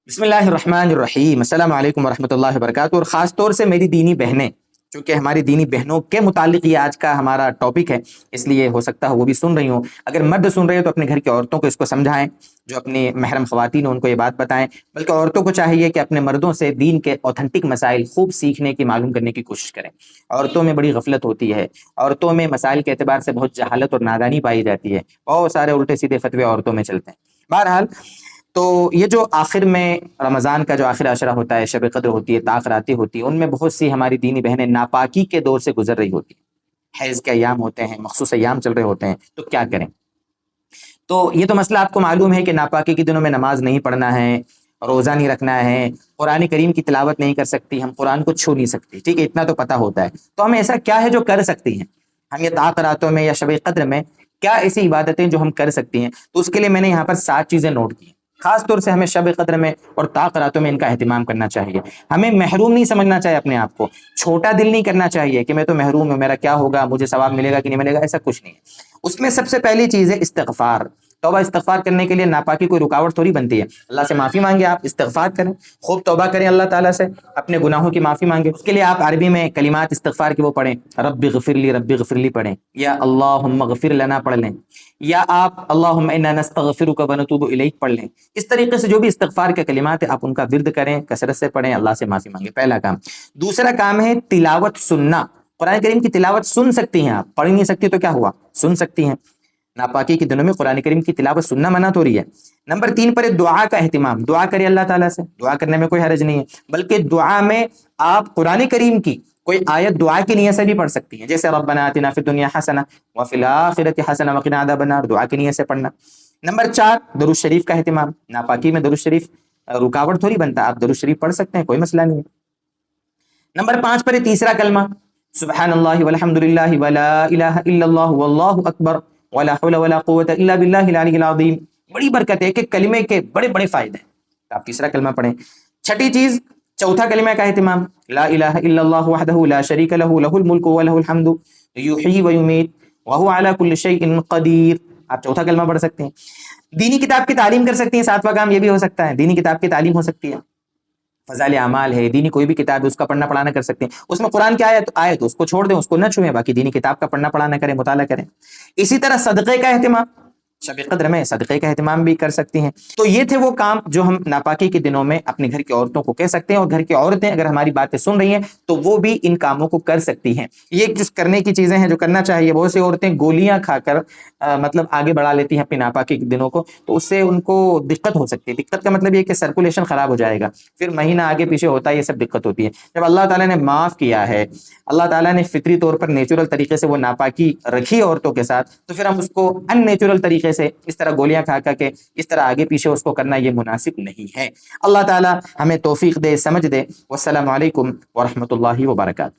بسم اللہ الرحمن الرحیم، السلام علیکم ورحمۃ اللہ وبرکاتہ۔ اور خاص طور سے میری دینی بہنیں، چونکہ ہماری دینی بہنوں کے متعلق یہ آج کا ہمارا ٹاپک ہے، اس لیے ہو سکتا ہے وہ بھی سن رہی ہوں۔ اگر مرد سن رہے ہو تو اپنے گھر کی عورتوں کو اس کو سمجھائیں، جو اپنی محرم خواتین ہیں ان کو یہ بات بتائیں۔ بلکہ عورتوں کو چاہیے کہ اپنے مردوں سے دین کے اوتھنٹک مسائل خوب سیکھنے کی، معلوم کرنے کی کوشش کریں۔ عورتوں میں بڑی غفلت ہوتی ہے، عورتوں میں مسائل کے اعتبار سے بہت جہالت اور نادانی پائی جاتی ہے، بہت سارے الٹے سیدھے فتوے عورتوں میں چلتے ہیں۔ بہرحال، تو یہ جو آخر میں رمضان کا جو آخر عشرہ ہوتا ہے، شب قدر ہوتی ہے، طاق راتیں ہوتی ہے، ان میں بہت سی ہماری دینی بہنیں ناپاکی کے دور سے گزر رہی ہوتی ہیں۔ حیض کے ایام ہوتے ہیں، مخصوص ایام چل رہے ہوتے ہیں، تو کیا کریں؟ تو یہ تو مسئلہ آپ کو معلوم ہے کہ ناپاکی کے دنوں میں نماز نہیں پڑھنا ہے، روزہ نہیں رکھنا ہے، قرآن کریم کی تلاوت نہیں کر سکتی، ہم قرآن کو چھو نہیں سکتی، ٹھیک ہے، اتنا تو پتہ ہوتا ہے۔ تو ہمیں ایسا کیا ہے جو کر سکتی ہیں؟ ہم یہ طاق راتوں میں یا شب قدر میں کیا ایسی عبادتیں جو ہم کر سکتی ہیں؟ تو اس کے لیے میں نے یہاں پر 7 چیزیں نوٹ کی ہیں۔ خاص طور سے ہمیں شب قدر میں اور طاق راتوں میں ان کا اہتمام کرنا چاہیے۔ ہمیں محروم نہیں سمجھنا چاہیے اپنے آپ کو، چھوٹا دل نہیں کرنا چاہیے کہ میں تو محروم ہوں، میرا کیا ہوگا، مجھے ثواب ملے گا کہ نہیں ملے گا، ایسا کچھ نہیں ہے۔ اس میں سب سے پہلی چیز ہے استغفار۔ توبہ استغفار کرنے کے لیے ناپاکی کوئی رکاوٹ تھوڑی بنتی ہے۔ اللہ سے معافی مانگے، آپ استغفار کریں، خوب توبہ کریں اللہ تعالیٰ سے، اپنے گناہوں کی معافی مانگے۔ اس کے لیے آپ عربی میں کلمات استغفار کی وہ پڑھیں، رب اغفر لی، رب اغفر لی پڑھیں، یا اللہم اغفر لنا پڑھ لیں، یا آپ اللہم انا نستغفرک ونتوب الیک پڑھ لیں۔ اس طریقے سے جو بھی استغفار کے کلمات ہیں آپ ان کا ورد کریں، کثرت سے پڑھیں، اللہ سے معافی مانگیں، پہلا کام۔ دوسرا کام ہے تلاوت سننا۔ قرآن کریم کی تلاوت سن سکتی ہیں آپ، پڑھ نہیں سکتی تو کیا ہوا، سن سکتی ہیں۔ ناپاکی کے دنوں میں قرآن کریم کی تلاوت سننا منع تو رہی ہے۔ نمبر 3 پر ہے دعا کا اہتمام، دعا کرے اللہ تعالیٰ سے، دعا کرنے میں کوئی حرج نہیں ہے، بلکہ دعا میں آپ قرآن کریم کی کوئی آیت دعا کی نیت سے بھی پڑھ سکتی ہیں، جیسے ربنا آتنا فی الدنیا حسنہ وفی الآخرۃ حسنہ وقنا عذاب النار، دعا کی نیت سے پڑھنا۔ نمبر 4 درود شریف کا اہتمام۔ ناپاکی میں درود شریف رکاوٹ تھوڑی بنتا، آپ درود شریف پڑھ سکتے ہیں، کوئی مسئلہ نہیں ہے۔ نمبر 5 پر ہے تیسرا کلمہ، سبحان اللہ والحمد للہ ولا الہ الا اللہ واللہ اکبر ولا حول ولا قوت الا باللہ العلی العظیم۔ بڑی برکت ہے، کہ کلمے کے بڑے بڑے فائدے ہیں، تو آپ تیسرا کلمہ پڑھیں۔ چھٹی چیز، چوتھا کلمہ کا اہتمام، لا الہ الا اللہ وحدہ لا شریک لہ لہ الملک ولہ الحمد یحیی ویمیت وہو علی کل شیء قدیر۔ آپ چوتھا کلمہ پڑھ سکتے ہیں۔ دینی کتاب کی تعلیم کر سکتی ہیں، 7واں کام یہ بھی ہو سکتا ہے، دینی کتاب کی تعلیم ہو سکتی ہے۔ فضائل اعمال ہے، دینی کوئی بھی کتاب ہے، اس کا پڑھنا پڑھانا کر سکتے ہیں۔ اس میں قرآن کی آیت تو اس کو چھوڑ دیں، اس کو نہ چھوئیں، باقی دینی کتاب کا پڑھنا پڑھانا کریں، مطالعہ کریں۔ اسی طرح صدقے کا اہتمام، شب قدر میں صدقے کا اہتمام بھی کر سکتی ہیں۔ تو یہ تھے وہ کام جو ہم ناپاکی کے دنوں میں اپنے گھر کی عورتوں کو کہہ سکتے ہیں، اور گھر کی عورتیں اگر ہماری باتیں سن رہی ہیں تو وہ بھی ان کاموں کو کر سکتی ہیں۔ یہ جس کرنے کی چیزیں ہیں جو کرنا چاہیے، بہت سی عورتیں گولیاں کھا کر مطلب آگے بڑھا لیتی ہیں اپنی ناپاکی کے دنوں کو، تو اس سے ان کو دقت ہو سکتی ہے۔ دقت کا مطلب یہ کہ سرکولیشن خراب ہو جائے گا، پھر مہینہ آگے پیچھے ہوتا ہے، یہ سب دقت ہوتی ہے۔ جب اللہ تعالیٰ نے معاف کیا ہے، اللہ تعالیٰ نے فطری طور پر نیچرل طریقے سے وہ ناپاکی رکھی عورتوں کے ساتھ، تو پھر ہم اس کو ان نیچرل طریقے سے اس طرح گولیاں کھا کر کے اس طرح آگے پیچھے اس کو کرنا، یہ مناسب نہیں ہے۔ اللہ تعالیٰ ہمیں توفیق دے، سمجھ دے۔ والسلام علیکم ورحمۃ اللہ وبرکاتہ۔